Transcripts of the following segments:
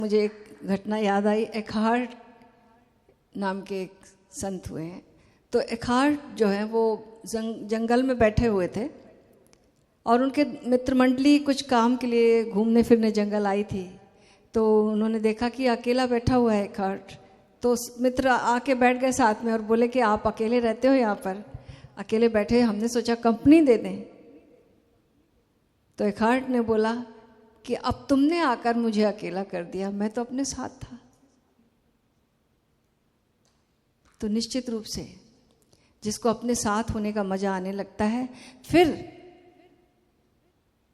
मुझे एक घटना याद आई। एकहार्ट नाम के एक संत हुए हैं। तो एकहार्ट जो है वो जंगल में बैठे हुए थे और उनके मित्र मंडली कुछ काम के लिए घूमने फिरने जंगल आई थी। तो उन्होंने देखा कि अकेला बैठा हुआ है एकहार्ट। तो मित्र आके बैठ गए साथ में और बोले कि आप अकेले रहते हो यहाँ पर, अकेले बैठे, हमने सोचा कंपनी दे दें। तो एकहार्ट ने बोला कि अब तुमने आकर मुझे अकेला कर दिया, मैं तो अपने साथ था। तो निश्चित रूप से जिसको अपने साथ होने का मजा आने लगता है, फिर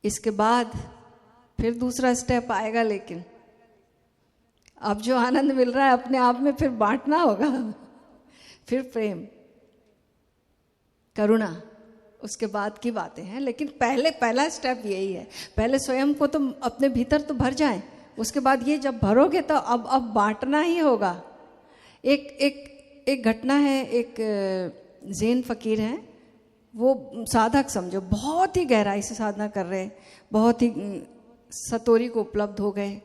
इसके बाद फिर दूसरा स्टेप आएगा। लेकिन अब जो आनंद मिल रहा है अपने आप में फिर बांटना होगा। फिर प्रेम, करुणा, उसके बाद की बातें हैं। लेकिन पहला स्टेप यही है, पहले स्वयं को तो अपने भीतर तो भर जाएं, उसके बाद ये जब भरोगे तो अब बांटना ही होगा। एक घटना है, एक जैन फकीर हैं, वो साधक समझो, बहुत ही गहराई से साधना कर रहे, बहुत ही सतोरी को उपलब्ध हो गए,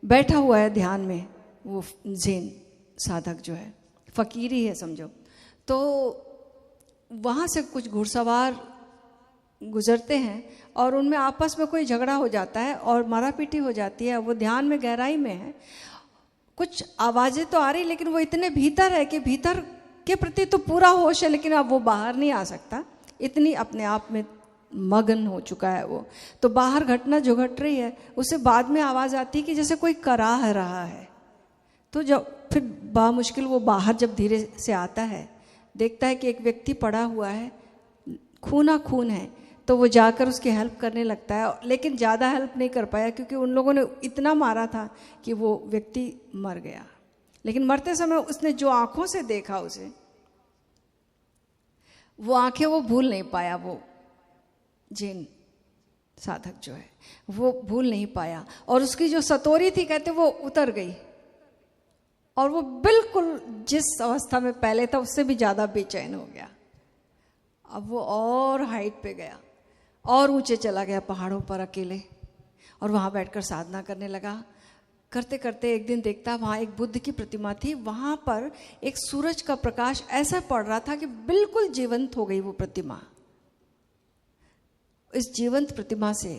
बैठा हुआ है ध्यान में। वो जैन साधक जो है फकीर ही है समझो। तो वहाँ से कुछ घुड़सवार गुजरते हैं और उनमें आपस में कोई झगड़ा हो जाता है और मारापीटी हो जाती है। वो ध्यान में गहराई में है, कुछ आवाज़ें तो आ रही, लेकिन वो इतने भीतर है कि भीतर के प्रति तो पूरा होश है, लेकिन अब वो बाहर नहीं आ सकता, इतनी अपने आप में मगन हो चुका है वो। तो बाहर घटना जो घट रही है उससे बाद में आवाज़ आती है कि जैसे कोई कराह रहा है। तो जब फिर बामुश्किल वो बाहर जब धीरे से आता है, देखता है कि एक व्यक्ति पड़ा हुआ है, खूना खून है। तो वो जाकर उसकी हेल्प करने लगता है, लेकिन ज़्यादा हेल्प नहीं कर पाया क्योंकि उन लोगों ने इतना मारा था कि वो व्यक्ति मर गया। लेकिन मरते समय उसने जो आँखों से देखा उसे, वो आंखें वो भूल नहीं पाया। वो जैन साधक जो है वो भूल नहीं पाया, और उसकी जो सतोरी थी कहते वो उतर गई, और वो बिल्कुल जिस अवस्था में पहले था उससे भी ज़्यादा बेचैन हो गया। अब वो और हाइट पे गया और ऊंचे चला गया पहाड़ों पर अकेले, और वहाँ बैठकर साधना करने लगा। करते करते एक दिन देखता वहाँ एक बुद्ध की प्रतिमा थी, वहाँ पर एक सूरज का प्रकाश ऐसा पड़ रहा था कि बिल्कुल जीवंत हो गई वो प्रतिमा। इस जीवंत प्रतिमा से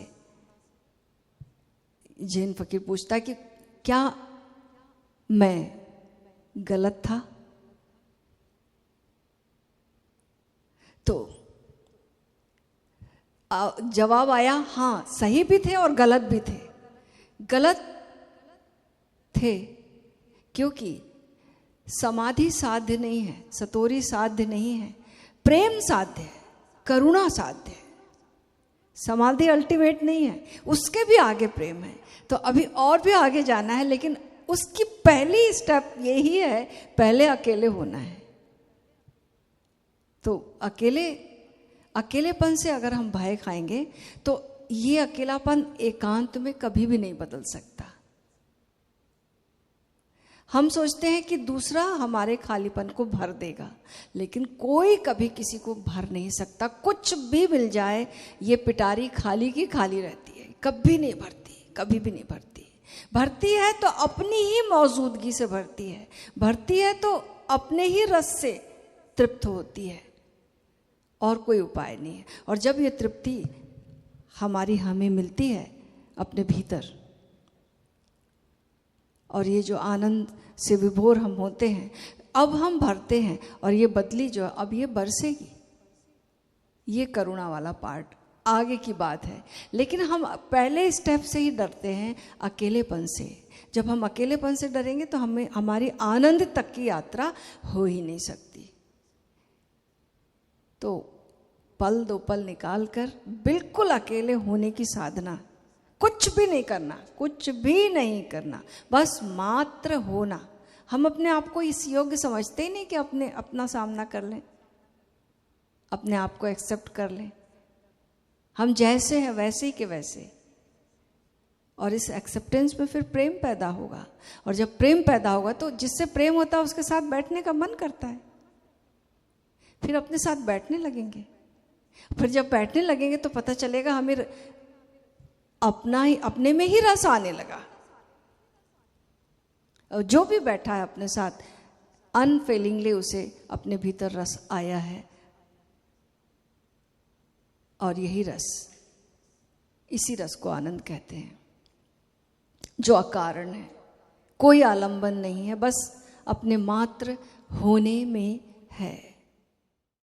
जैन फकीर पूछता कि क्या मैं गलत था? तो जवाब आया, हाँ सही भी थे और गलत भी थे। गलत थे क्योंकि समाधि साध्य नहीं है, सतोरी साध्य नहीं है, प्रेम साध्य है, करुणा साध्य है। समाधि अल्टीमेट नहीं है, उसके भी आगे प्रेम है। तो अभी और भी आगे जाना है, लेकिन उसकी पहली स्टेप यही है, पहले अकेले होना है। तो अकेलेपन से अगर हम भय खाएंगे तो ये अकेलापन एकांत में कभी भी नहीं बदल सकता। हम सोचते हैं कि दूसरा हमारे खालीपन को भर देगा, लेकिन कोई कभी किसी को भर नहीं सकता। कुछ भी मिल जाए, ये पिटारी खाली की खाली रहती है, कभी नहीं भरती, कभी भी नहीं भरती। भरती है तो अपनी ही मौजूदगी से भरती है, भरती है तो अपने ही रस से तृप्त होती है, और कोई उपाय नहीं है। और जब ये तृप्ति हमें मिलती है अपने भीतर, और ये जो आनंद से विभोर हम होते हैं, अब हम भरते हैं, और ये बदली जो अब ये बरसेगी। ये करुणा वाला पार्ट आगे की बात है। लेकिन हम पहले स्टेप से ही डरते हैं, अकेलेपन से। जब हम अकेलेपन से डरेंगे तो हमारी आनंद तक की यात्रा हो ही नहीं सकती। तो पल दो पल निकाल कर बिल्कुल अकेले होने की साधना, कुछ भी नहीं करना, कुछ भी नहीं करना, बस मात्र होना। हम अपने आप को इस योग्य समझते ही नहीं कि अपना सामना कर लें, अपने आप को एक्सेप्ट कर लें। हम जैसे हैं वैसे ही के वैसे। और इस एक्सेप्टेंस में फिर प्रेम पैदा होगा, और जब प्रेम पैदा होगा तो जिससे प्रेम होता है उसके साथ बैठने का मन करता है, फिर अपने साथ बैठने लगेंगे। फिर जब बैठने लगेंगे तो पता चलेगा हमें अपने में ही रस आने लगा। जो भी बैठा है अपने साथ, अनफेलिंगली उसे अपने भीतर रस आया है, और यही रस, इसी रस को आनंद कहते हैं, जो अकारण है, कोई आलंबन नहीं है, बस अपने मात्र होने में है।